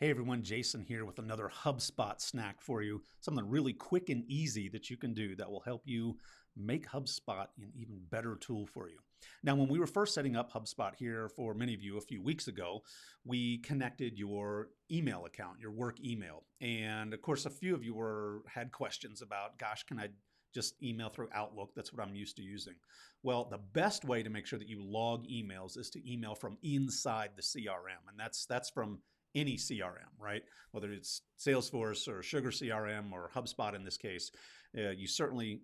Hey everyone, Jason here with another HubSpot snack for you. Something really quick and easy that you can do that will help you make HubSpot an even better tool for you. Now, when we were first setting up HubSpot here for many of you a few weeks ago, we connected your email account, your work email. And of course, a few of you had questions about, gosh, can I just email through Outlook? That's what I'm used to using. Well, the best way to make sure that you log emails is to email from inside the CRM. And that's from any CRM, right? Whether it's Salesforce or Sugar CRM or HubSpot in this case, you certainly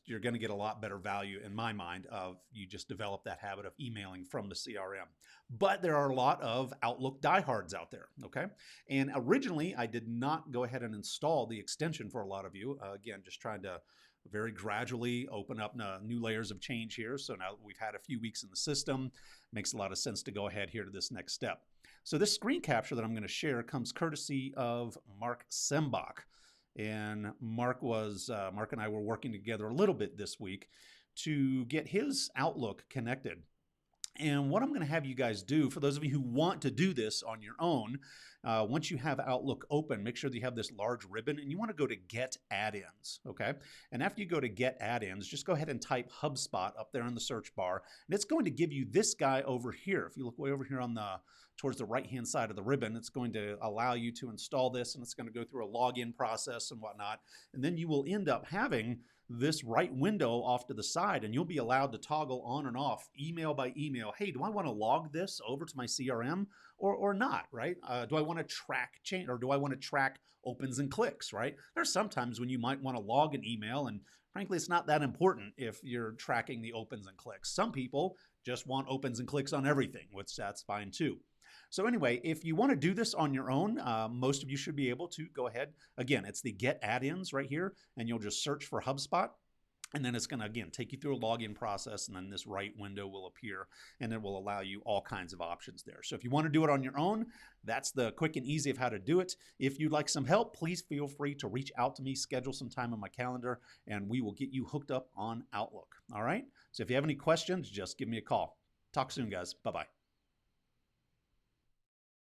you're going to get a lot better value in my mind of you just develop that habit of emailing from the CRM. But there are a lot of Outlook diehards out there, okay? And originally I did not go ahead and install the extension for a lot of you. Again, just trying to very gradually open up new layers of change here. So now that we've had a few weeks in the system, makes a lot of sense to go ahead here to this next step. So this screen capture that I'm going to share comes courtesy of Mark Sembach. And Mark and I were working together a little bit this week to get his Outlook connected. And what I'm going to have you guys do, for those of you who want to do this on your own, once you have Outlook open, make sure that you have this large ribbon and you want to go to Get Add-ins, okay? And after you go to Get Add-ins, just go ahead and type HubSpot up there in the search bar, and it's going to give you this guy over here. If you look way over here towards the right-hand side of the ribbon, it's going to allow you to install this, and it's going to go through a login process and whatnot. And then you will end up having this right window off to the side, and you'll be allowed to toggle on and off email by email. Hey, do I want to log this over to my CRM or not, right? Do I want to track change, or do I want to track opens and clicks, right? There's sometimes when you might want to log an email, and frankly, it's not that important if you're tracking the opens and clicks. Some people just want opens and clicks on everything, which that's fine too. So anyway, if you want to do this on your own, most of you should be able to go ahead. Again, it's the Get Add-ins right here, and you'll just search for HubSpot. And then it's going to, again, take you through a login process, and then this right window will appear, and it will allow you all kinds of options there. So if you want to do it on your own, that's the quick and easy of how to do it. If you'd like some help, please feel free to reach out to me, schedule some time on my calendar, and we will get you hooked up on Outlook. All right? So if you have any questions, just give me a call. Talk soon, guys. Bye-bye.